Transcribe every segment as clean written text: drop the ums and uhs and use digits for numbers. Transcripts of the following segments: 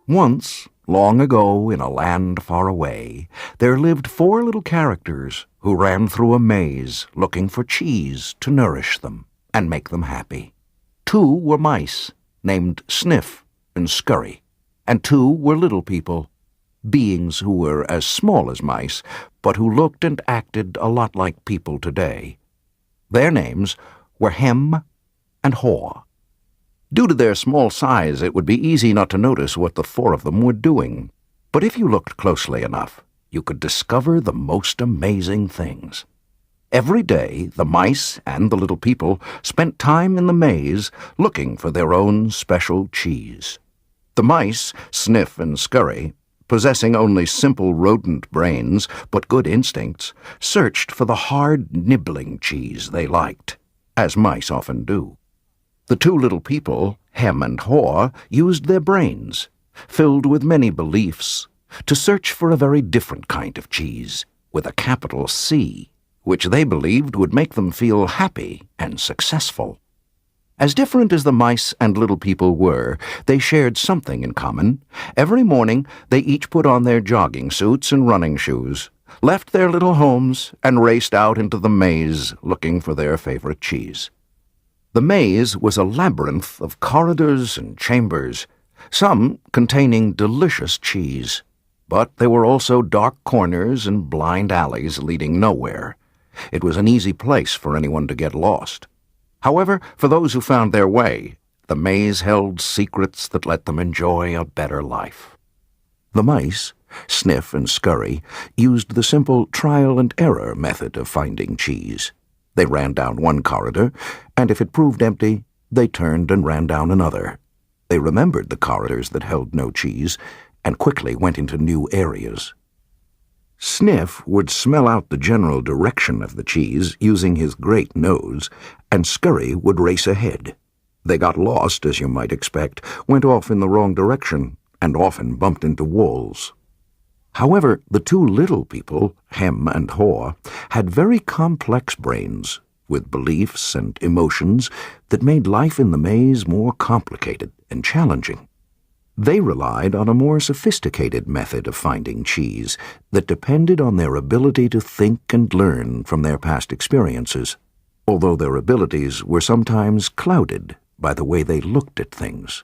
Once, long ago in a land far away, there lived 4 little characters who ran through a maze looking for cheese to nourish them and make them happy. 2 were mice, named Sniff and Scurry, and 2 were little people, beings who were as small as mice, but who looked and acted a lot like people today. Their names were Hem and Haw. Due to their small size, it would be easy not to notice what the 4 of them were doing. But if you looked closely enough, you could discover the most amazing things. Every day, the mice and the little people spent time in the maze looking for their own special cheese. The mice, Sniff and Scurry, possessing only simple rodent brains but good instincts, searched for the hard, nibbling cheese they liked, as mice often do. The 2 little people, Hem and Haw, used their brains, filled with many beliefs, to search for a very different kind of cheese, with a capital C, which they believed would make them feel happy and successful. As different as the mice and little people were, they shared something in common. Every morning they each put on their jogging suits and running shoes, left their little homes, and raced out into the maze looking for their favorite cheese. The maze was a labyrinth of corridors and chambers, some containing delicious cheese, but there were also dark corners and blind alleys leading nowhere. It was an easy place for anyone to get lost. However, for those who found their way, the maze held secrets that let them enjoy a better life. The mice, Sniff and Scurry, used the simple trial-and-error method of finding cheese. They ran down one corridor, and if it proved empty, they turned and ran down another. They remembered the corridors that held no cheese, and quickly went into new areas. Sniff would smell out the general direction of the cheese using his great nose, and Scurry would race ahead. They got lost, as you might expect, went off in the wrong direction, and often bumped into walls. However, the 2 little people, Hem and Haw, had very complex brains, with beliefs and emotions that made life in the maze more complicated and challenging. They relied on a more sophisticated method of finding cheese that depended on their ability to think and learn from their past experiences, although their abilities were sometimes clouded by the way they looked at things.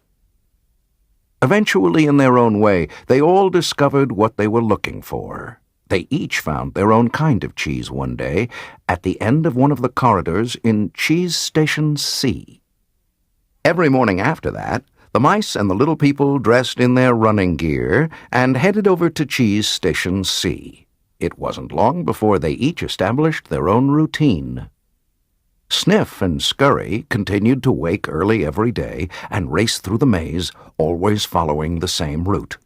Eventually, in their own way, they all discovered what they were looking for. They each found their own kind of cheese one day at the end of one of the corridors in Cheese Station C. Every morning after that, the mice and the little people dressed in their running gear and headed over to Cheese Station C. It wasn't long before they each established their own routine. Sniff and Scurry continued to wake early every day and race through the maze, always following the same route.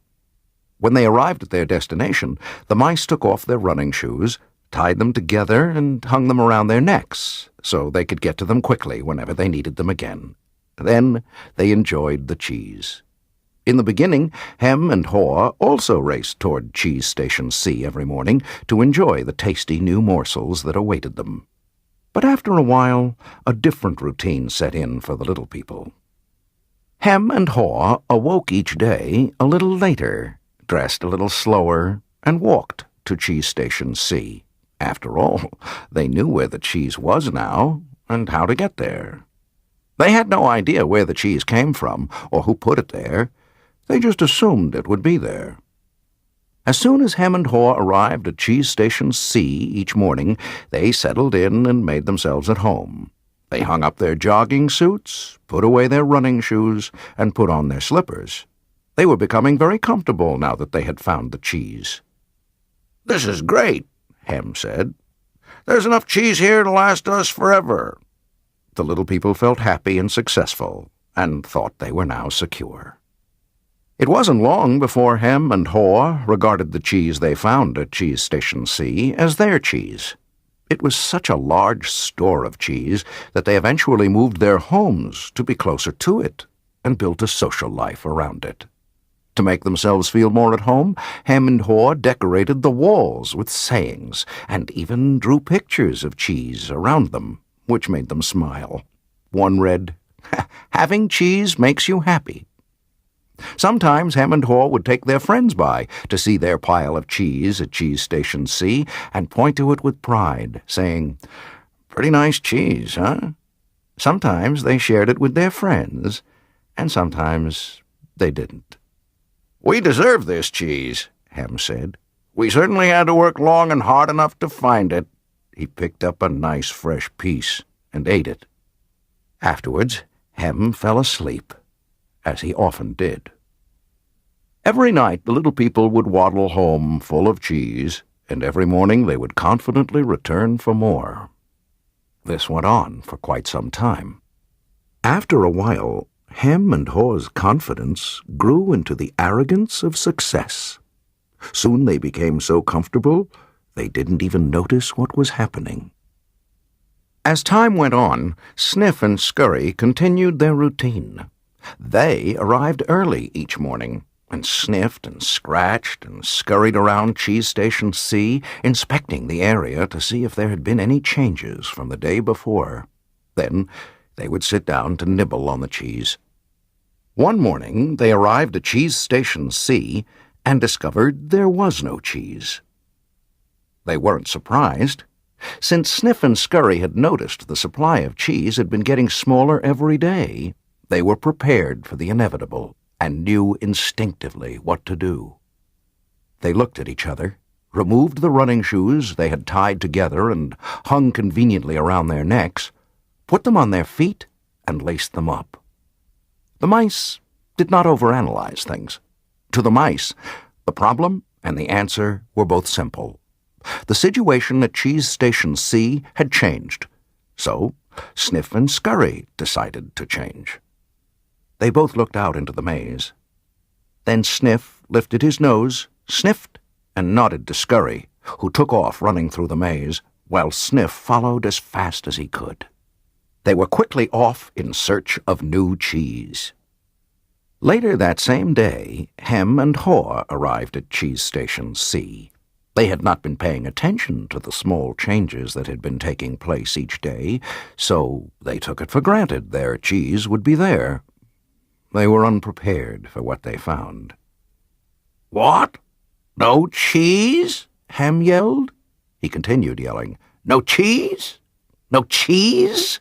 When they arrived at their destination, the mice took off their running shoes, tied them together, and hung them around their necks so they could get to them quickly whenever they needed them again. Then they enjoyed the cheese. In the beginning, Hem and Haw also raced toward Cheese Station C every morning to enjoy the tasty new morsels that awaited them. But after a while, a different routine set in for the little people. Hem and Haw awoke each day a little later, dressed a little slower, and walked to Cheese Station C. After all, they knew where the cheese was now and how to get there. They had no idea where the cheese came from or who put it there. They just assumed it would be there. As soon as Hem and Haw arrived at Cheese Station C each morning, they settled in and made themselves at home. They hung up their jogging suits, put away their running shoes, and put on their slippers. They were becoming very comfortable now that they had found the cheese. "This is great," Hem said. "There's enough cheese here to last us forever." The little people felt happy and successful, and thought they were now secure. It wasn't long before Hem and Haw regarded the cheese they found at Cheese Station C as their cheese. It was such a large store of cheese that they eventually moved their homes to be closer to it and built a social life around it. To make themselves feel more at home, Hem and Haw decorated the walls with sayings and even drew pictures of cheese around them, which made them smile. One read, "Having cheese makes you happy." Sometimes Hem and Haw would take their friends by to see their pile of cheese at Cheese Station C and point to it with pride, saying, "Pretty nice cheese, huh?" Sometimes they shared it with their friends, and sometimes they didn't. "We deserve this cheese," Hem said. "We certainly had to work long and hard enough to find it." He picked up a nice fresh piece and ate it. Afterwards, Hem fell asleep, as he often did. Every night the little people would waddle home full of cheese, and every morning they would confidently return for more. This went on for quite some time. After a while, Hem and Haw's confidence grew into the arrogance of success. Soon they became so comfortable they didn't even notice what was happening. As time went on, Sniff and Scurry continued their routine. They arrived early each morning and sniffed and scratched and scurried around Cheese Station C, inspecting the area to see if there had been any changes from the day before. Then they would sit down to nibble on the cheese. One morning they arrived at Cheese Station C and discovered there was no cheese. They weren't surprised. Since Sniff and Scurry had noticed the supply of cheese had been getting smaller every day, they were prepared for the inevitable and knew instinctively what to do. They looked at each other, removed the running shoes they had tied together and hung conveniently around their necks, put them on their feet, and laced them up. The mice did not overanalyze things. To the mice, the problem and the answer were both simple. The situation at Cheese Station C had changed, so Sniff and Scurry decided to change. They both looked out into the maze. Then Sniff lifted his nose, sniffed, and nodded to Scurry, who took off running through the maze, while Sniff followed as fast as he could. They were quickly off in search of new cheese. Later that same day, Hem and Haw arrived at Cheese Station C. They had not been paying attention to the small changes that had been taking place each day, so they took it for granted their cheese would be there. They were unprepared for what they found. "What? No cheese?" Hem yelled. He continued yelling, "No cheese? No cheese?"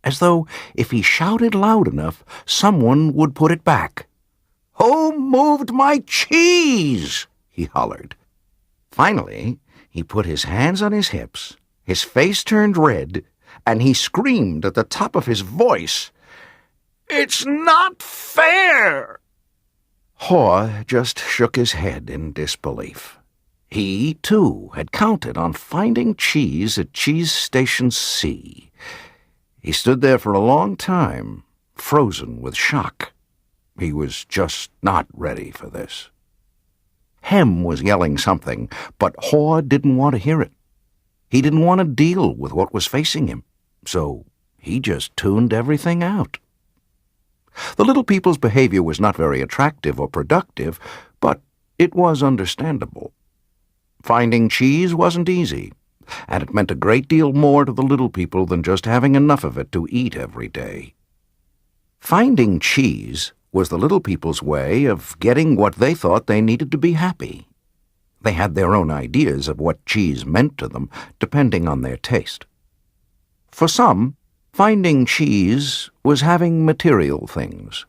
As though if he shouted loud enough, someone would put it back. "Who moved my cheese?" he hollered. Finally, he put his hands on his hips, his face turned red, and he screamed at the top of his voice, "It's not fair!" Haw just shook his head in disbelief. He, too, had counted on finding cheese at Cheese Station C. He stood there for a long time, frozen with shock. He was just not ready for this. Hem was yelling something, but Haw didn't want to hear it. He didn't want to deal with what was facing him, so he just tuned everything out. The little people's behavior was not very attractive or productive, but it was understandable. Finding cheese wasn't easy, and it meant a great deal more to the little people than just having enough of it to eat every day. Finding cheese was the little people's way of getting what they thought they needed to be happy. They had their own ideas of what cheese meant to them, depending on their taste. For some, finding cheese was having material things.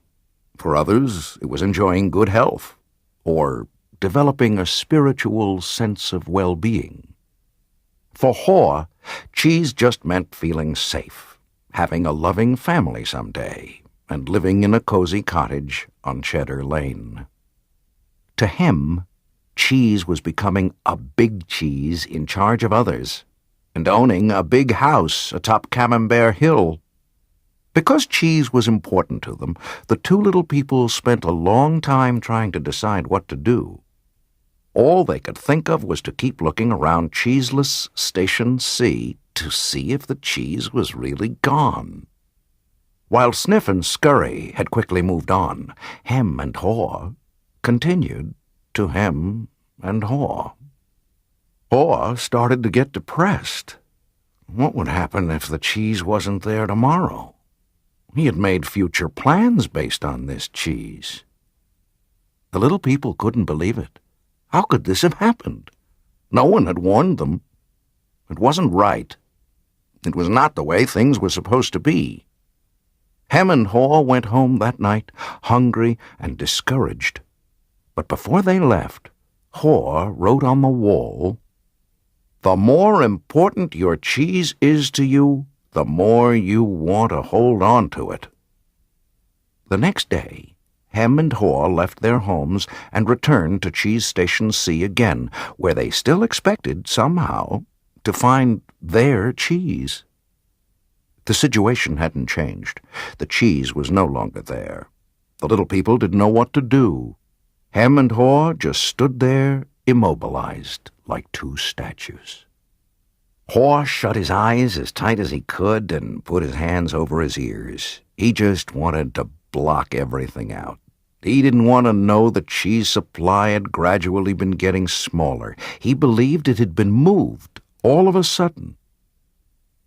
For others, it was enjoying good health, or developing a spiritual sense of well-being. For Haw, cheese just meant feeling safe, having a loving family someday, and living in a cozy cottage on Cheddar Lane. To him, cheese was becoming a big cheese in charge of others, and owning a big house atop Camembert Hill. Because cheese was important to them, the two little people spent a long time trying to decide what to do. All they could think of was to keep looking around Cheeseless Station C to see if the cheese was really gone. While Sniff and Scurry had quickly moved on, Hem and Haw continued to hem and haw. Haw started to get depressed. What would happen if the cheese wasn't there tomorrow? He had made future plans based on this cheese. The little people couldn't believe it. How could this have happened? No one had warned them. It wasn't right. It was not the way things were supposed to be. Hem and Haw went home that night, hungry and discouraged. But before they left, Haw wrote on the wall, "The more important your cheese is to you, the more you want to hold on to it." The next day, Hem and Haw left their homes and returned to Cheese Station C again, where they still expected, somehow, to find their cheese. The situation hadn't changed. The cheese was no longer there. The little people didn't know what to do. Hem and Haw just stood there, immobilized, like two statues. Haw shut his eyes as tight as he could and put his hands over his ears. He just wanted to block everything out. He didn't want to know the cheese supply had gradually been getting smaller. He believed it had been moved all of a sudden.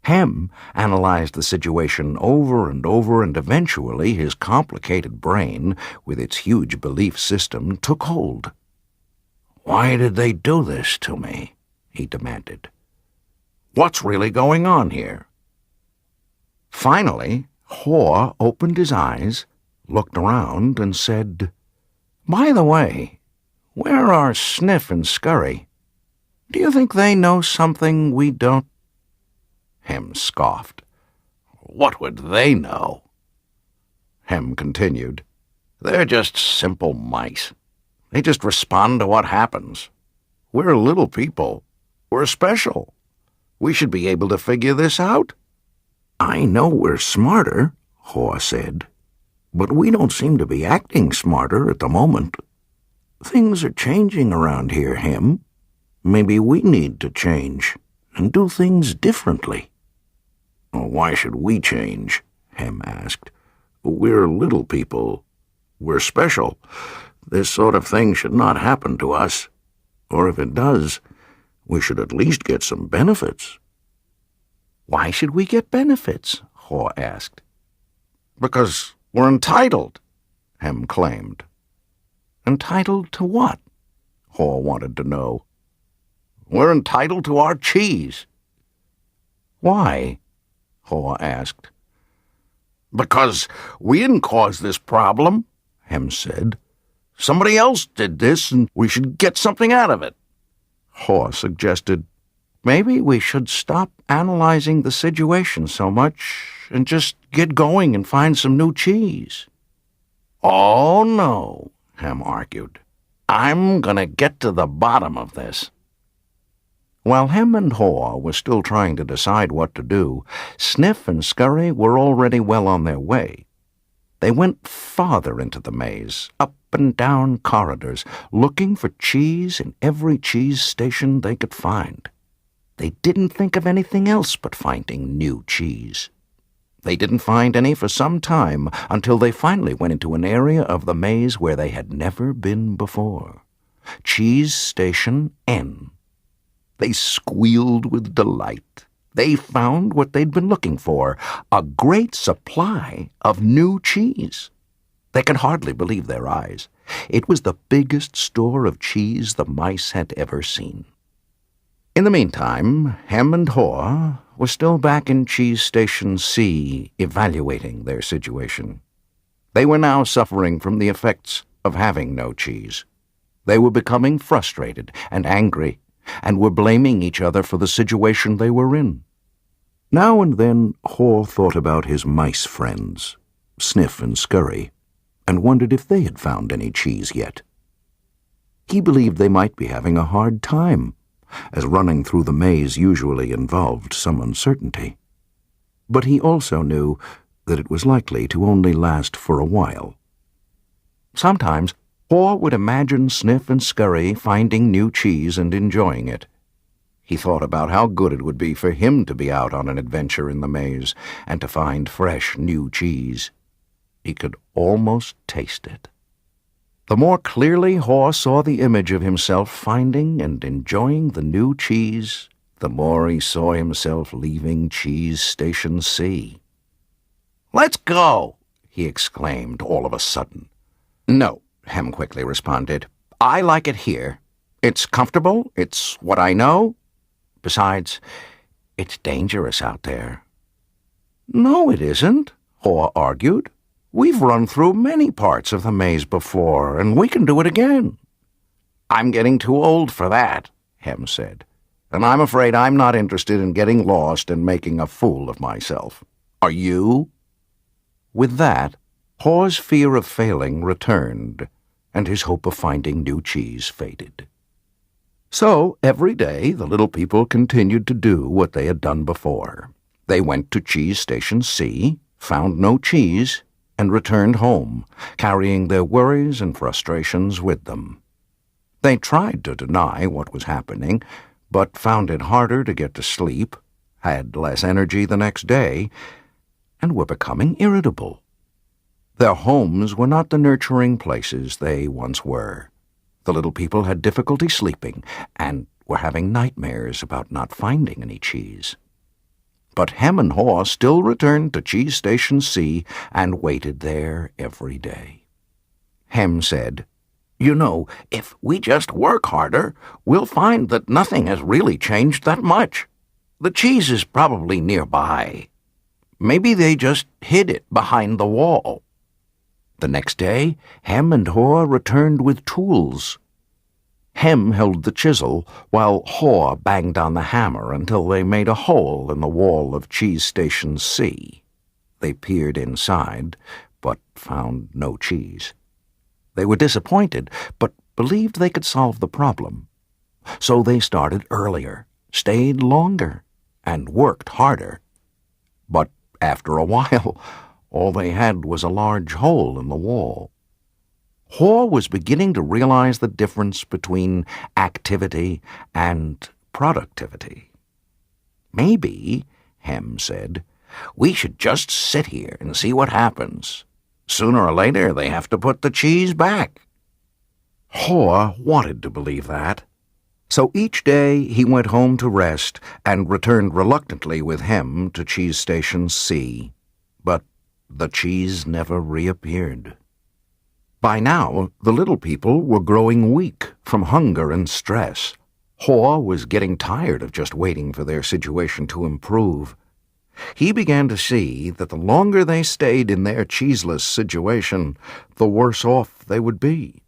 Hem analyzed the situation over and over, and eventually his complicated brain, with its huge belief system, took hold. "Why did they do this to me?" he demanded. "What's really going on here?" Finally, Haw opened his eyes, looked around, and said, "By the way, where are Sniff and Scurry? Do you think they know something we don't?" Hem scoffed. "What would they know?" Hem continued, "They're just simple mice. They just respond to what happens. We're little people. We're special. We should be able to figure this out." "I know we're smarter," Haw said, "but we don't seem to be acting smarter at the moment. Things are changing around here, Hem. Maybe we need to change and do things differently." "Why should we change?" Hem asked. "We're little people. We're special. This sort of thing should not happen to us. Or if it does, we should at least get some benefits." "Why should we get benefits?" Haw asked. "Because we're entitled," Hem claimed. "Entitled to what?" Haw wanted to know. "We're entitled to our cheese." "Why?" Haw asked. "Because we didn't cause this problem," Hem said. "Somebody else did this, and we should get something out of it." Haw suggested, "Maybe we should stop analyzing the situation so much and just get going and find some new cheese." "Oh, no," Hem argued. "I'm gonna get to the bottom of this." While Hem and Haw were still trying to decide what to do, Sniff and Scurry were already well on their way. They went farther into the maze, up and down corridors, looking for cheese in every cheese station they could find. They didn't think of anything else but finding new cheese. They didn't find any for some time until they finally went into an area of the maze where they had never been before. Cheese Station N. They squealed with delight. They found what they'd been looking for, a great supply of new cheese. They could hardly believe their eyes. It was the biggest store of cheese the mice had ever seen. In the meantime, Hem and Haw were still back in Cheese Station C, evaluating their situation. They were now suffering from the effects of having no cheese. They were becoming frustrated and angry, and were blaming each other for the situation they were in. Now and then Haw thought about his mice friends, Sniff and Scurry, and wondered if they had found any cheese yet. He believed they might be having a hard time, as running through the maze usually involved some uncertainty. But he also knew that it was likely to only last for a while. Sometimes Haw would imagine Sniff and Scurry finding new cheese and enjoying it. He thought about how good it would be for him to be out on an adventure in the maze and to find fresh new cheese. He could almost taste it. The more clearly Haw saw the image of himself finding and enjoying the new cheese, the more he saw himself leaving Cheese Station C. "Let's go!" he exclaimed all of a sudden. "No," Hem quickly responded. "I like it here. It's comfortable, it's what I know. Besides, it's dangerous out there." "No, it isn't," Haw argued. "We've run through many parts of the maze before, and we can do it again." "I'm getting too old for that," Hem said, "and I'm afraid I'm not interested in getting lost and making a fool of myself. Are you?" With that, Haw's fear of failing returned, and his hope of finding new cheese faded. So, every day, the little people continued to do what they had done before. They went to Cheese Station C, found no cheese, and returned home, carrying their worries and frustrations with them. They tried to deny what was happening, but found it harder to get to sleep, had less energy the next day, and were becoming irritable. Their homes were not the nurturing places they once were. The little people had difficulty sleeping and were having nightmares about not finding any cheese. But Hem and Haw still returned to Cheese Station C and waited there every day. Hem said, "You know, if we just work harder, we'll find that nothing has really changed that much. The cheese is probably nearby. Maybe they just hid it behind the wall." The next day, Hem and Haw returned with tools. Hem held the chisel, while Haw banged on the hammer until they made a hole in the wall of Cheese Station C. They peered inside, but found no cheese. They were disappointed, but believed they could solve the problem. So they started earlier, stayed longer, and worked harder. But after a while, all they had was a large hole in the wall. Haw was beginning to realize the difference between activity and productivity. "Maybe," Hem said, "we should just sit here and see what happens. Sooner or later they have to put the cheese back." Haw wanted to believe that. So each day he went home to rest and returned reluctantly with Hem to Cheese Station C. But the cheese never reappeared. By now, the little people were growing weak from hunger and stress. Haw was getting tired of just waiting for their situation to improve. He began to see that the longer they stayed in their cheeseless situation, the worse off they would be.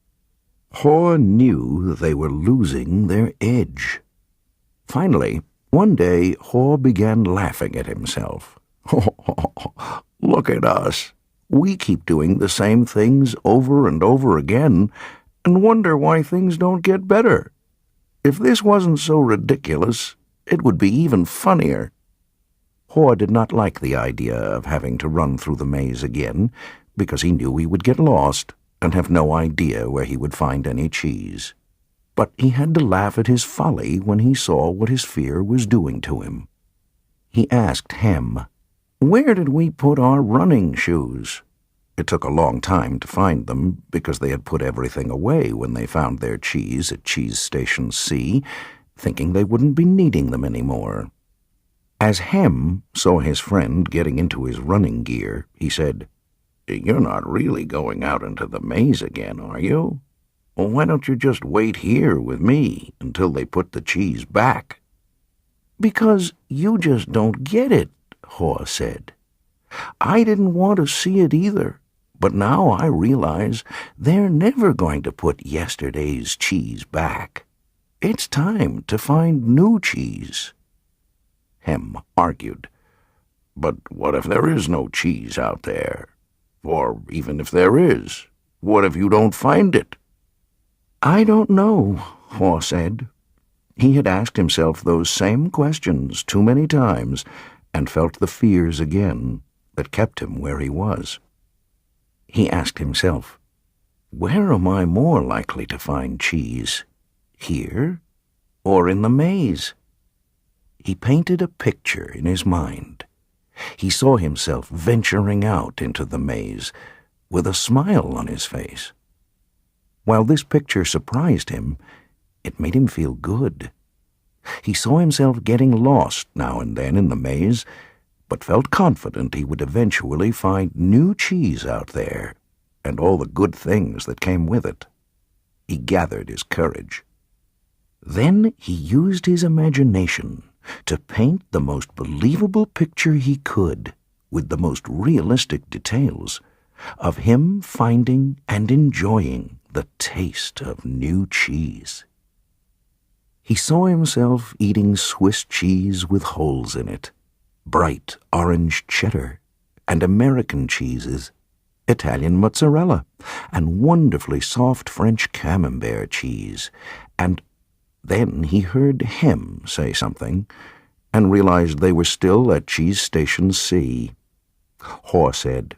Haw knew they were losing their edge. Finally, one day, Haw began laughing at himself. "Look at us. We keep doing the same things over and over again and wonder why things don't get better. If this wasn't so ridiculous, it would be even funnier." Haw did not like the idea of having to run through the maze again, because he knew he would get lost and have no idea where he would find any cheese. But he had to laugh at his folly when he saw what his fear was doing to him. He asked Hem, "Where did we put our running shoes?" It took a long time to find them, because they had put everything away when they found their cheese at Cheese Station C, thinking they wouldn't be needing them anymore. As Hem saw his friend getting into his running gear, he said, "You're not really going out into the maze again, are you? Well, why don't you just wait here with me until they put the cheese back?" "Because you just don't get it," Haw said. "I didn't want to see it either, but now I realize they're never going to put yesterday's cheese back. It's time to find new cheese." Hem argued, "But what if there is no cheese out there? Or even if there is, what if you don't find it?" "I don't know," Haw said. He had asked himself those same questions too many times and felt the fears again that kept him where he was. He asked himself, "Where am I more likely to find cheese? Here or in the maze?" He painted a picture in his mind. He saw himself venturing out into the maze with a smile on his face. While this picture surprised him, it made him feel good. He saw himself getting lost now and then in the maze, but felt confident he would eventually find new cheese out there, and all the good things that came with it. He gathered his courage. Then he used his imagination to paint the most believable picture he could, with the most realistic details, of him finding and enjoying the taste of new cheese. He saw himself eating Swiss cheese with holes in it, bright orange cheddar, and American cheeses, Italian mozzarella, and wonderfully soft French camembert cheese, and then he heard Hem say something, and realized they were still at Cheese Station C. Haw said,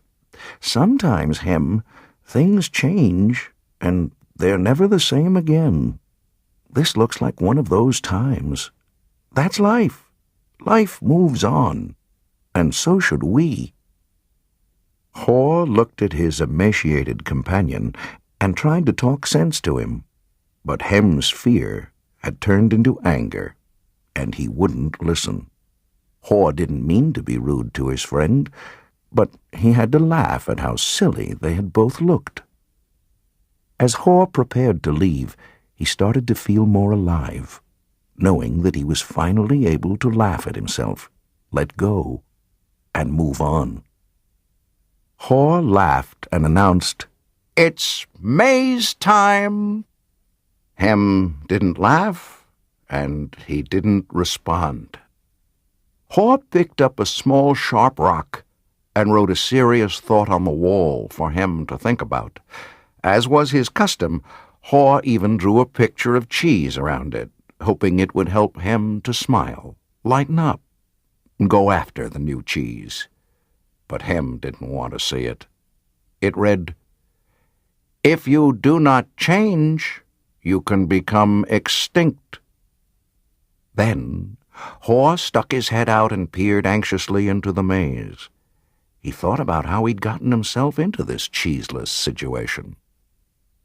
"Sometimes, Hem, things change, and they're never the same again. This looks like one of those times. That's life. Life moves on, and so should we." Haw looked at his emaciated companion and tried to talk sense to him, but Hem's fear had turned into anger, and he wouldn't listen. Haw didn't mean to be rude to his friend, but he had to laugh at how silly they had both looked. As Haw prepared to leave, he started to feel more alive, knowing that he was finally able to laugh at himself, let go, and move on. Haw laughed and announced, "It's May's time." Hem didn't laugh, and he didn't respond. Haw picked up a small sharp rock and wrote a serious thought on the wall for Hem to think about. As was his custom, Haw even drew a picture of cheese around it, hoping it would help Hem to smile, lighten up, and go after the new cheese. But Hem didn't want to see it. It read, "If you do not change, you can become extinct." Then Haw stuck his head out and peered anxiously into the maze. He thought about how he'd gotten himself into this cheeseless situation.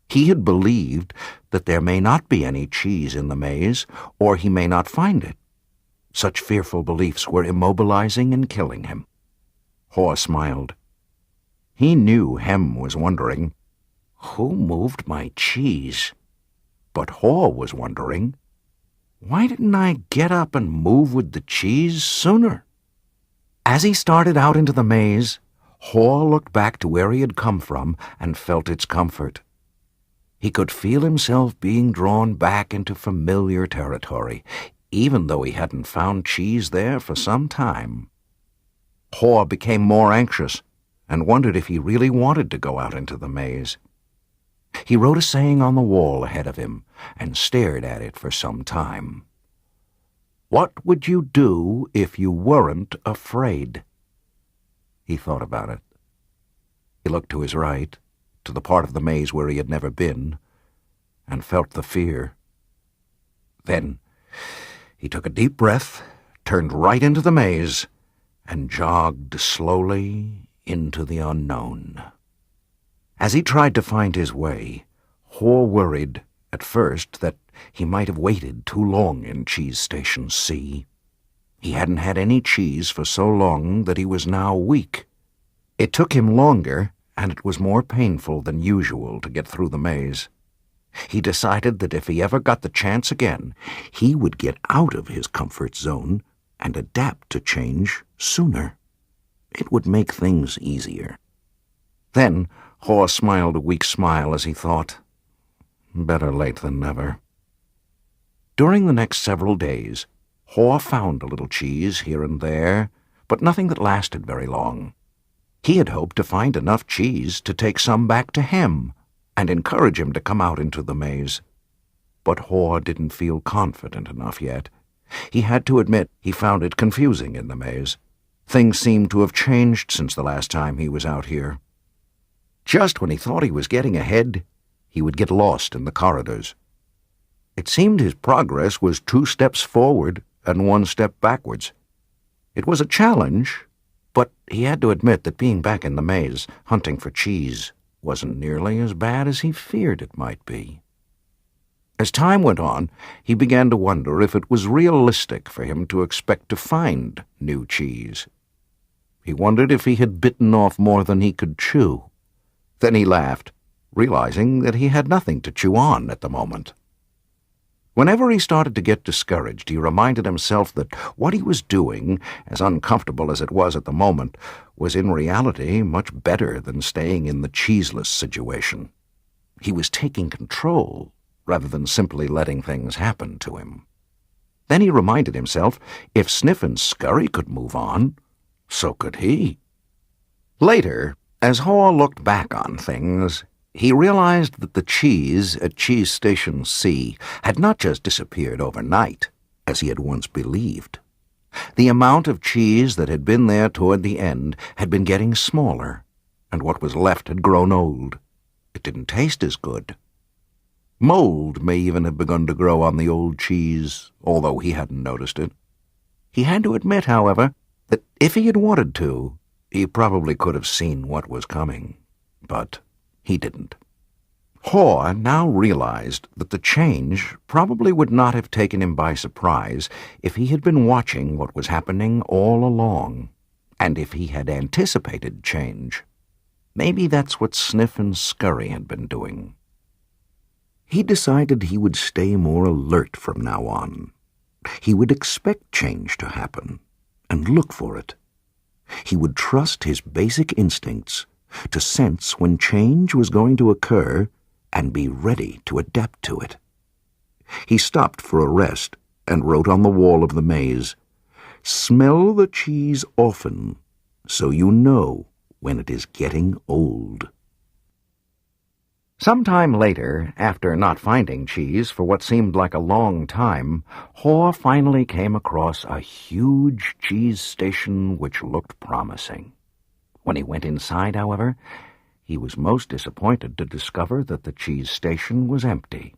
He had believed that there may not be any cheese in the maze, or he may not find it. Such fearful beliefs were immobilizing and killing him. Haw smiled. He knew Hem was wondering, "Who moved my cheese?" But Haw was wondering, "Why didn't I get up and move with the cheese sooner?" As he started out into the maze, Haw looked back to where he had come from and felt its comfort. He could feel himself being drawn back into familiar territory, even though he hadn't found cheese there for some time. Haw became more anxious and wondered if he really wanted to go out into the maze. He wrote a saying on the wall ahead of him and stared at it for some time. "What would you do if you weren't afraid?" He thought about it. He looked to his right, to the part of the maze where he had never been, and felt the fear. Then he took a deep breath, turned right into the maze, and jogged slowly into the unknown. As he tried to find his way, Haw worried, at first, that he might have waited too long in Cheese Station C. He hadn't had any cheese for so long that he was now weak. It took him longer, and it was more painful than usual to get through the maze. He decided that if he ever got the chance again, he would get out of his comfort zone and adapt to change sooner. It would make things easier. Then Haw smiled a weak smile as he thought, "Better late than never." During the next several days, Haw found a little cheese here and there, but nothing that lasted very long. He had hoped to find enough cheese to take some back to Hem and encourage him to come out into the maze. But Haw didn't feel confident enough yet. He had to admit he found it confusing in the maze. Things seemed to have changed since the last time he was out here. Just when he thought he was getting ahead, he would get lost in the corridors. It seemed his progress was 2 steps forward and 1 step backwards. It was a challenge, but he had to admit that being back in the maze, hunting for cheese, wasn't nearly as bad as he feared it might be. As time went on, he began to wonder if it was realistic for him to expect to find new cheese. He wondered if he had bitten off more than he could chew. Then he laughed, realizing that he had nothing to chew on at the moment. Whenever he started to get discouraged, he reminded himself that what he was doing, as uncomfortable as it was at the moment, was in reality much better than staying in the cheeseless situation. He was taking control, rather than simply letting things happen to him. Then he reminded himself, if Sniff and Scurry could move on, so could he. Later, as Haw looked back on things, he realized that the cheese at Cheese Station C had not just disappeared overnight, as he had once believed. The amount of cheese that had been there toward the end had been getting smaller, and what was left had grown old. It didn't taste as good. Mold may even have begun to grow on the old cheese, although he hadn't noticed it. He had to admit, however, that if he had wanted to, he probably could have seen what was coming. But he didn't. Haw now realized that the change probably would not have taken him by surprise if he had been watching what was happening all along, and if he had anticipated change. Maybe that's what Sniff and Scurry had been doing. He decided he would stay more alert from now on. He would expect change to happen, and look for it. He would trust his basic instincts to sense when change was going to occur and be ready to adapt to it. He stopped for a rest and wrote on the wall of the maze, "Smell the cheese often, so you know when it is getting old." Sometime later, after not finding cheese for what seemed like a long time, Haw finally came across a huge cheese station which looked promising. When he went inside, however, he was most disappointed to discover that the cheese station was empty.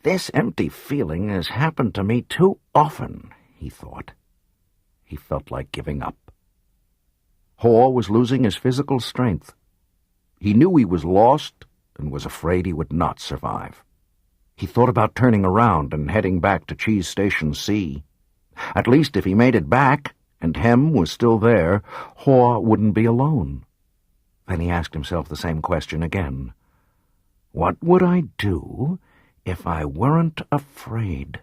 "This empty feeling has happened to me too often," he thought. He felt like giving up. Haw was losing his physical strength. He knew he was lost and was afraid he would not survive. He thought about turning around and heading back to Cheese Station C. At least if he made it back, and Hem was still there, Haw wouldn't be alone. Then he asked himself the same question again. What would I do if I weren't afraid?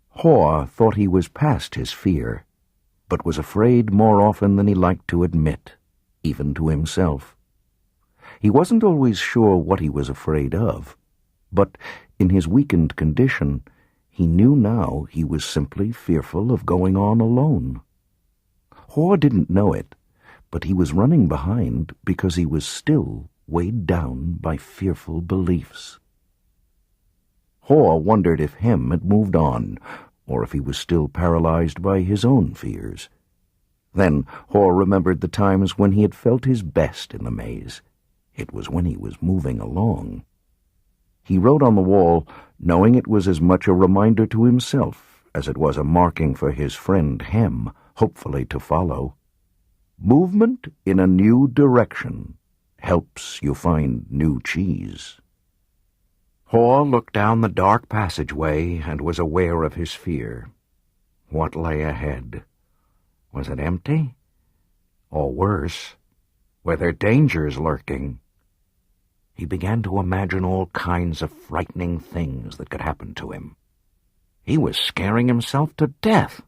Haw thought he was past his fear, but was afraid more often than he liked to admit, even to himself. He wasn't always sure what he was afraid of, but in his weakened condition, he knew now he was simply fearful of going on alone. Haw didn't know it, but he was running behind because he was still weighed down by fearful beliefs. Haw wondered if Hem had moved on, or if he was still paralyzed by his own fears. Then Haw remembered the times when he had felt his best in the maze. It was when he was moving along. He wrote on the wall, knowing it was as much a reminder to himself as it was a marking for his friend Hem, hopefully to follow. Movement in a new direction helps you find new cheese. Haw looked down the dark passageway and was aware of his fear. What lay ahead? Was it empty? Or worse, were there dangers lurking? He began to imagine all kinds of frightening things that could happen to him. He was scaring himself to death.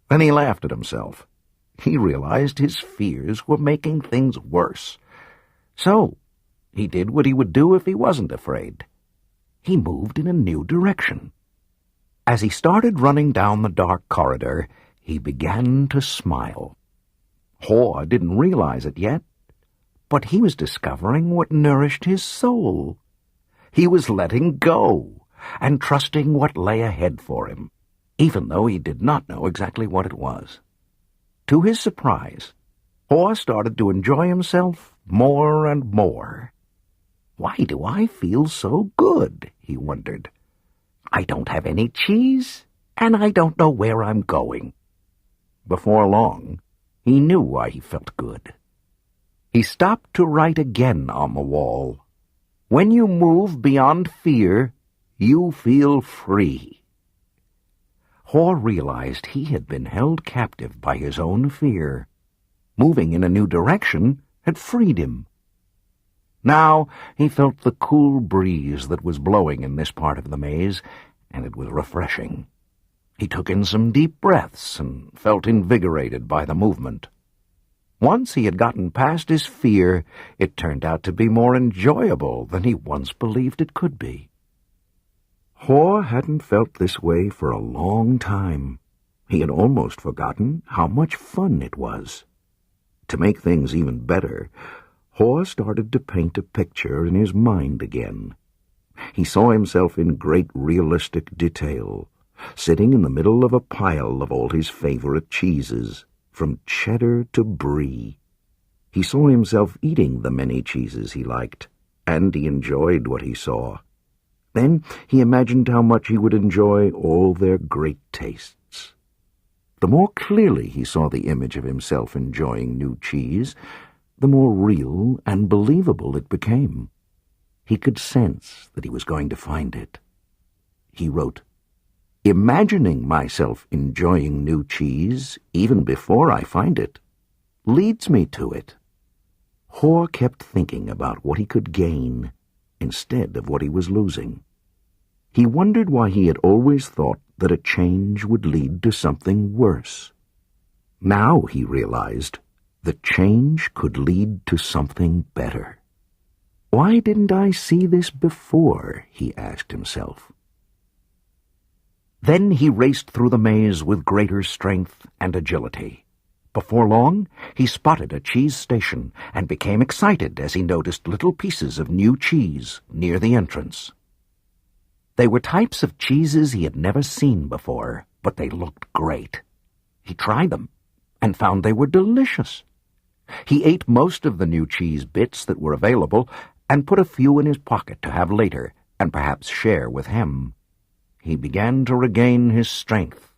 Then he laughed at himself. He realized his fears were making things worse. So he did what he would do if he wasn't afraid. He moved in a new direction. As he started running down the dark corridor, he began to smile. Haw didn't realize it yet, but he was discovering what nourished his soul. He was letting go and trusting what lay ahead for him, even though he did not know exactly what it was. To his surprise, Haw started to enjoy himself more and more. Why do I feel so good? He wondered. I don't have any cheese, and I don't know where I'm going. Before long, he knew why he felt good. He stopped to write again on the wall. When you move beyond fear, you feel free. Haw realized he had been held captive by his own fear. Moving in a new direction had freed him. Now he felt the cool breeze that was blowing in this part of the maze, and it was refreshing. He took in some deep breaths and felt invigorated by the movement. Once he had gotten past his fear, it turned out to be more enjoyable than he once believed it could be. Haw hadn't felt this way for a long time. He had almost forgotten how much fun it was. To make things even better, Haw started to paint a picture in his mind again. He saw himself in great realistic detail, sitting in the middle of a pile of all his favorite cheeses, from cheddar to brie. He saw himself eating the many cheeses he liked, and he enjoyed what he saw. Then he imagined how much he would enjoy all their great tastes. The more clearly he saw the image of himself enjoying new cheese, the more real and believable it became. He could sense that he was going to find it. He wrote, "Imagining myself enjoying new cheese, even before I find it, leads me to it." Haw kept thinking about what he could gain instead of what he was losing. He wondered why he had always thought that a change would lead to something worse. Now he realized that change could lead to something better. Why didn't I see this before? He asked himself. Then he raced through the maze with greater strength and agility. Before long, he spotted a cheese station and became excited as he noticed little pieces of new cheese near the entrance. They were types of cheeses he had never seen before, but they looked great. He tried them and found they were delicious. He ate most of the new cheese bits that were available and put a few in his pocket to have later and perhaps share with Hem. He began to regain his strength.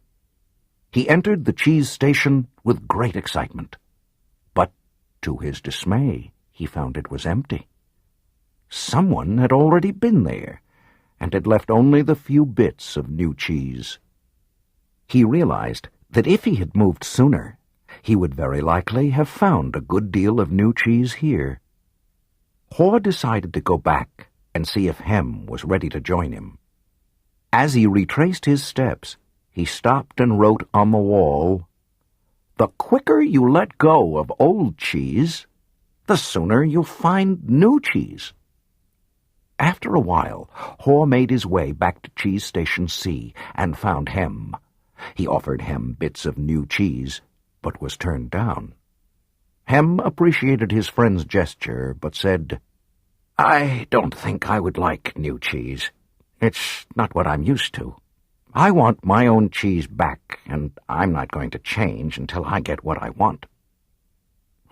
He entered the cheese station with great excitement. But, to his dismay, he found it was empty. Someone had already been there, and had left only the few bits of new cheese. He realized that if he had moved sooner, he would very likely have found a good deal of new cheese here. Haw decided to go back and see if Hem was ready to join him. As he retraced his steps, he stopped and wrote on the wall, "The quicker you let go of old cheese, the sooner you'll find new cheese." After a while, Haw made his way back to Cheese Station C and found Hem. He offered Hem bits of new cheese, but was turned down. Hem appreciated his friend's gesture, but said, "I don't think I would like new cheese. It's not what I'm used to. I want my own cheese back, and I'm not going to change until I get what I want."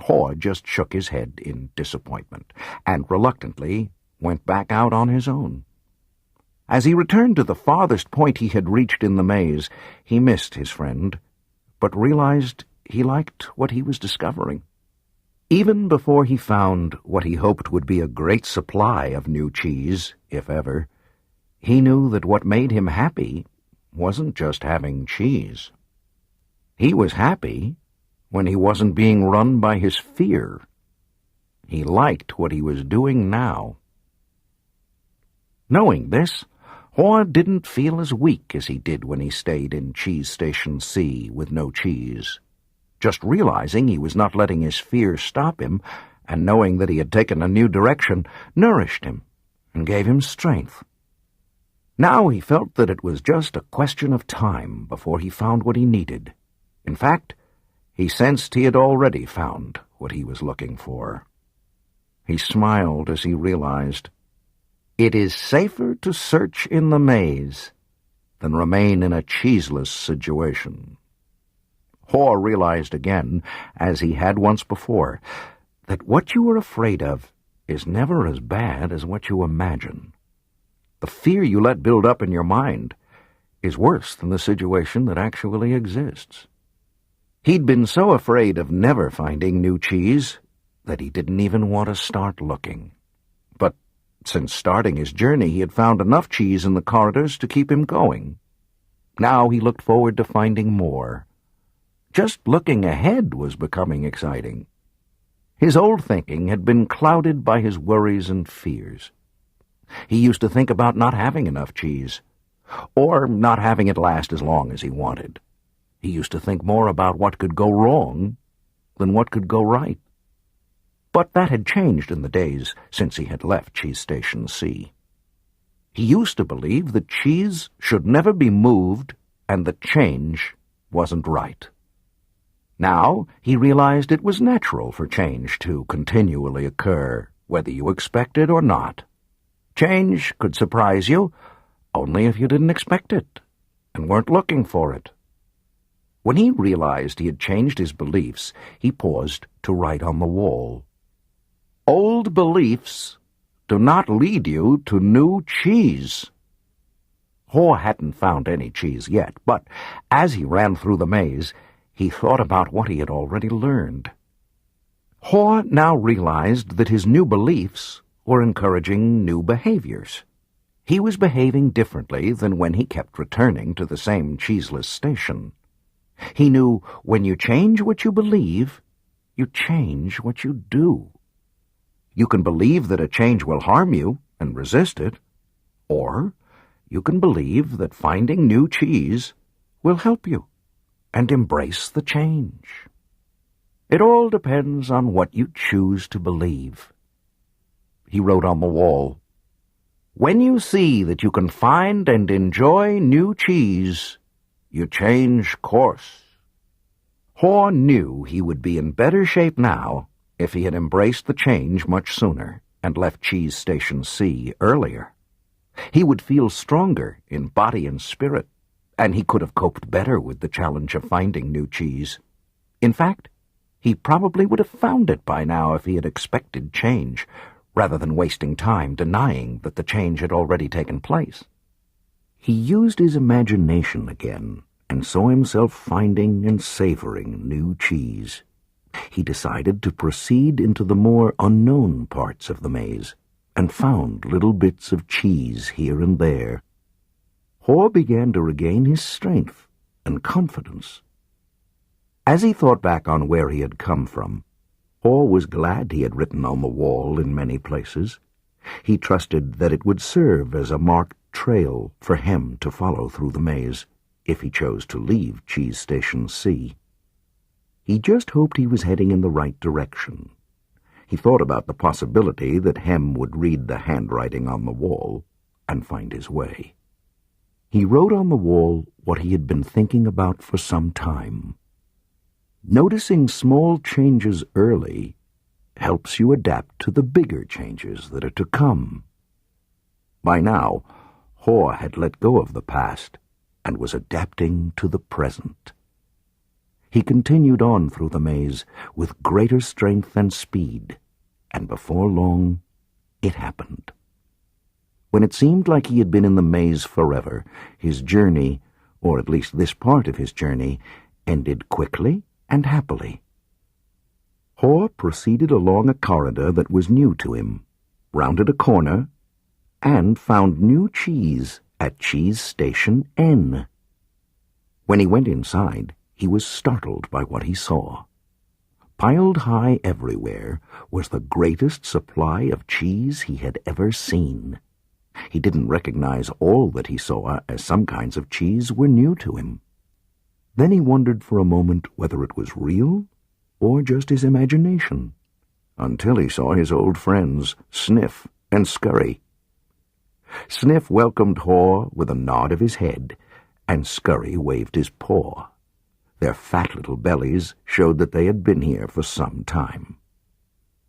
Haw just shook his head in disappointment, and reluctantly went back out on his own. As he returned to the farthest point he had reached in the maze, he missed his friend, but realized he liked what he was discovering. Even before he found what he hoped would be a great supply of new cheese, if ever, he knew that what made him happy wasn't just having cheese. He was happy when he wasn't being run by his fear. He liked what he was doing now. Knowing this, Haw didn't feel as weak as he did when he stayed in Cheese Station C with no cheese. Just realizing he was not letting his fear stop him, and knowing that he had taken a new direction, nourished him and gave him strength. Now he felt that it was just a question of time before he found what he needed. In fact, he sensed he had already found what he was looking for. He smiled as he realized, "It is safer to search in the maze than remain in a cheeseless situation." Haw realized again, as he had once before, that what you are afraid of is never as bad as what you imagine. The fear you let build up in your mind is worse than the situation that actually exists. He'd been so afraid of never finding new cheese that he didn't even want to start looking. But since starting his journey, he had found enough cheese in the corridors to keep him going. Now he looked forward to finding more. Just looking ahead was becoming exciting. His old thinking had been clouded by his worries and fears. He used to think about not having enough cheese, or not having it last as long as he wanted. He used to think more about what could go wrong than what could go right. But that had changed in the days since he had left Cheese Station C. He used to believe that cheese should never be moved and that change wasn't right. Now he realized it was natural for change to continually occur, whether you expect it or not. Change could surprise you only if you didn't expect it and weren't looking for it. When he realized he had changed his beliefs, he paused to write on the wall, "Old beliefs do not lead you to new cheese." Haw hadn't found any cheese yet, but as he ran through the maze, he thought about what he had already learned. Haw now realized that his new beliefs were encouraging new behaviors. He was behaving differently than when he kept returning to the same cheeseless station. He knew when you change what you believe, you change what you do. You can believe that a change will harm you and resist it, or you can believe that finding new cheese will help you and embrace the change. It all depends on what you choose to believe. He wrote on the wall, "When you see that you can find and enjoy new cheese, you change course." Haw knew he would be in better shape now if he had embraced the change much sooner and left Cheese Station C earlier. He would feel stronger in body and spirit, and he could have coped better with the challenge of finding new cheese. In fact, he probably would have found it by now if he had expected change, rather than wasting time denying that the change had already taken place. He used his imagination again and saw himself finding and savoring new cheese. He decided to proceed into the more unknown parts of the maze and found little bits of cheese here and there. Haw began to regain his strength and confidence. As he thought back on where he had come from, Haw was glad he had written on the wall in many places. He trusted that it would serve as a marked trail for him to follow through the maze if he chose to leave Cheese Station C. He just hoped he was heading in the right direction. He thought about the possibility that Hem would read the handwriting on the wall and find his way. He wrote on the wall what he had been thinking about for some time. Noticing small changes early helps you adapt to the bigger changes that are to come. By now, Haw had let go of the past and was adapting to the present. He continued on through the maze with greater strength and speed, and before long, it happened. When it seemed like he had been in the maze forever, his journey, or at least this part of his journey, ended quickly and happily. Haw proceeded along a corridor that was new to him, rounded a corner, and found new cheese at Cheese Station N. When he went inside, he was startled by what he saw. Piled high everywhere was the greatest supply of cheese he had ever seen. He didn't recognize all that he saw, as some kinds of cheese were new to him. Then he wondered for a moment whether it was real or just his imagination, until he saw his old friends, Sniff and Scurry. Sniff welcomed Haw with a nod of his head, and Scurry waved his paw. Their fat little bellies showed that they had been here for some time.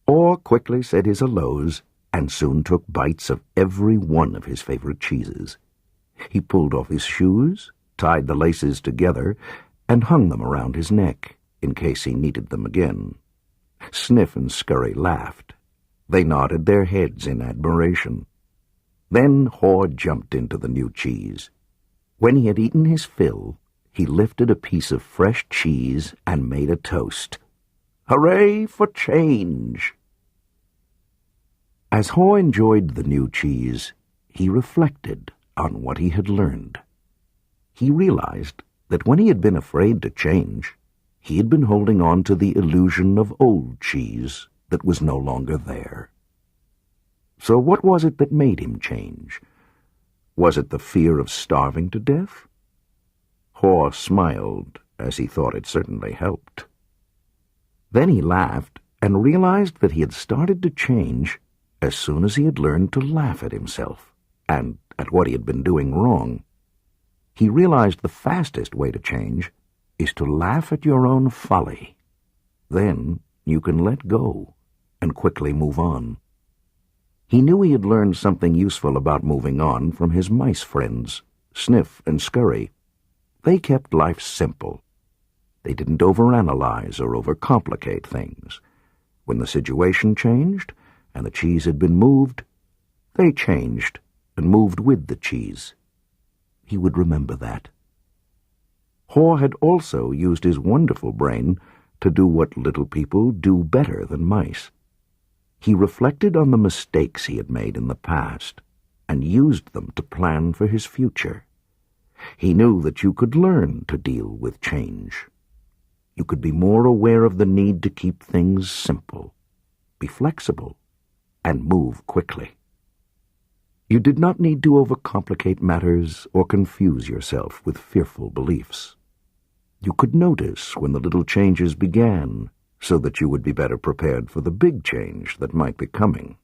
Haw quickly said his hellos and soon took bites of every one of his favorite cheeses. He pulled off his shoes, tied the laces together, and hung them around his neck in case he needed them again. Sniff and Scurry laughed. They nodded their heads in admiration. Then Haw jumped into the new cheese. When he had eaten his fill, he lifted a piece of fresh cheese and made a toast. Hooray for change! As Haw enjoyed the new cheese, he reflected on what he had learned. He realized that when he had been afraid to change, he had been holding on to the illusion of old cheese that was no longer there. So what was it that made him change? Was it the fear of starving to death? Haw smiled, as he thought it certainly helped. Then he laughed and realized that he had started to change as soon as he had learned to laugh at himself and at what he had been doing wrong. He realized the fastest way to change is to laugh at your own folly. Then you can let go and quickly move on. He knew he had learned something useful about moving on from his mice friends, Sniff and Scurry. They kept life simple. They didn't overanalyze or overcomplicate things. When the situation changed and the cheese had been moved, they changed and moved with the cheese. He would remember that. Haw had also used his wonderful brain to do what little people do better than mice. He reflected on the mistakes he had made in the past and used them to plan for his future. He knew that you could learn to deal with change. You could be more aware of the need to keep things simple, be flexible, and move quickly. You did not need to overcomplicate matters or confuse yourself with fearful beliefs. You could notice when the little changes began, so that you would be better prepared for the big change that might be coming.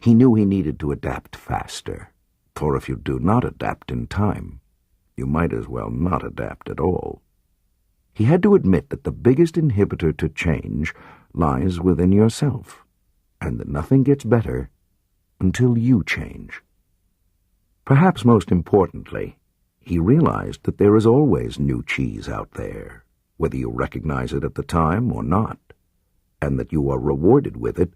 He knew he needed to adapt faster, for if you do not adapt in time, you might as well not adapt at all. He had to admit that the biggest inhibitor to change lies within yourself, and that nothing gets better until you change. Perhaps most importantly, he realized that there is always new cheese out there, whether you recognize it at the time or not, and that you are rewarded with it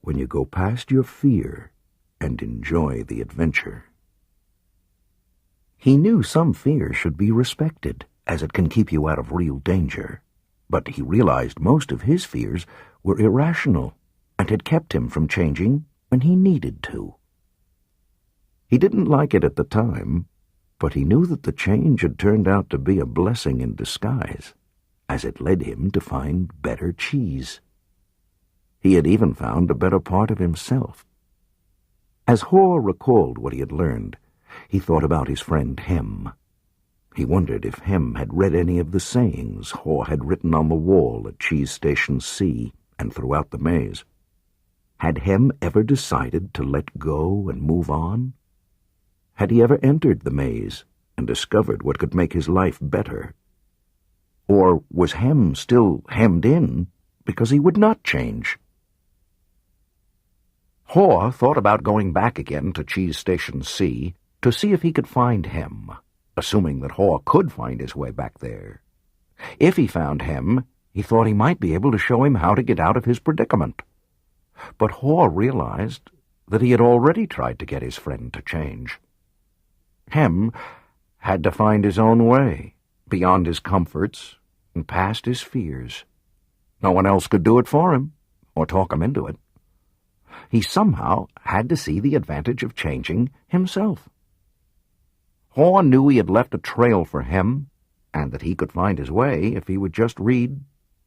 when you go past your fear and enjoy the adventure. He knew some fear should be respected, as it can keep you out of real danger, but he realized most of his fears were irrational and had kept him from changing when he needed to. He didn't like it at the time, but he knew that the change had turned out to be a blessing in disguise, as it led him to find better cheese. He had even found a better part of himself. As Haw recalled what he had learned, he thought about his friend Hem. He wondered if Hem had read any of the sayings Haw had written on the wall at Cheese Station C and throughout the maze. Had Hem ever decided to let go and move on? Had he ever entered the maze and discovered what could make his life better? Or was Hem still hemmed in because he would not change? Haw thought about going back again to Cheese Station C to see if he could find Hem, assuming that Haw could find his way back there. If he found Hem, he thought he might be able to show him how to get out of his predicament. But Haw realized that he had already tried to get his friend to change. Hem had to find his own way, beyond his comforts and past his fears. No one else could do it for him, or talk him into it. He somehow had to see the advantage of changing himself. Haw knew he had left a trail for Hem, and that he could find his way if he would just read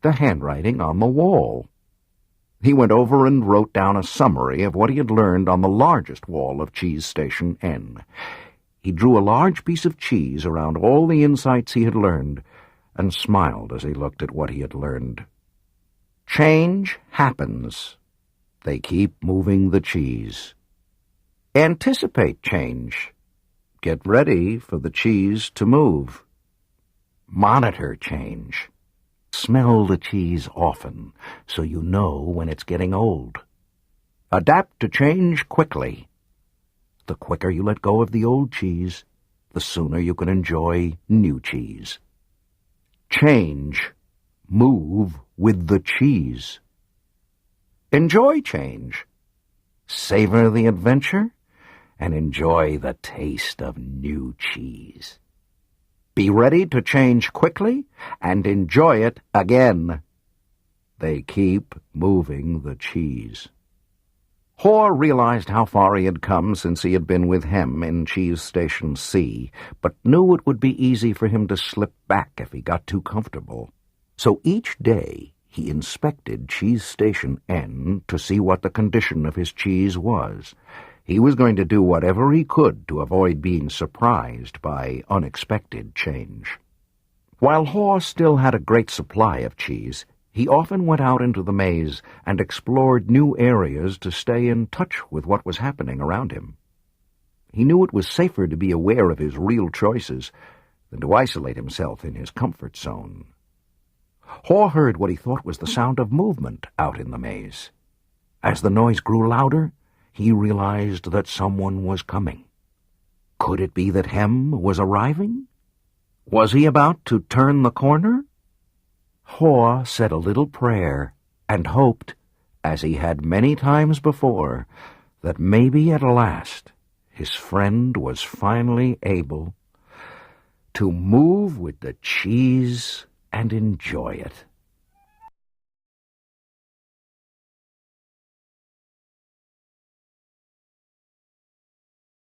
the handwriting on the wall. He went over and wrote down a summary of what he had learned on the largest wall of Cheese Station N. He drew a large piece of cheese around all the insights he had learned, and smiled as he looked at what he had learned. Change happens. They keep moving the cheese. Anticipate change. Get ready for the cheese to move. Monitor change. Smell the cheese often, so you know when it's getting old. Adapt to change quickly. The quicker you let go of the old cheese, the sooner you can enjoy new cheese. Change. Move with the cheese. Enjoy change. Savor the adventure and enjoy the taste of new cheese. Be ready to change quickly and enjoy it again. They keep moving the cheese. Haw realized how far he had come since he had been with Hem in Cheese Station C, but knew it would be easy for him to slip back if he got too comfortable. So each day He inspected Cheese Station N to see what the condition of his cheese was. He was going to do whatever he could to avoid being surprised by unexpected change. While Haw still had a great supply of cheese, he often went out into the maze and explored new areas to stay in touch with what was happening around him. He knew it was safer to be aware of his real choices than to isolate himself in his comfort zone. Haw heard what he thought was the sound of movement out in the maze. As the noise grew louder, he realized that someone was coming. Could it be that Hem was arriving? Was he about to turn the corner? Haw said a little prayer and hoped, as he had many times before, that maybe at last his friend was finally able to move with the cheese and enjoy it.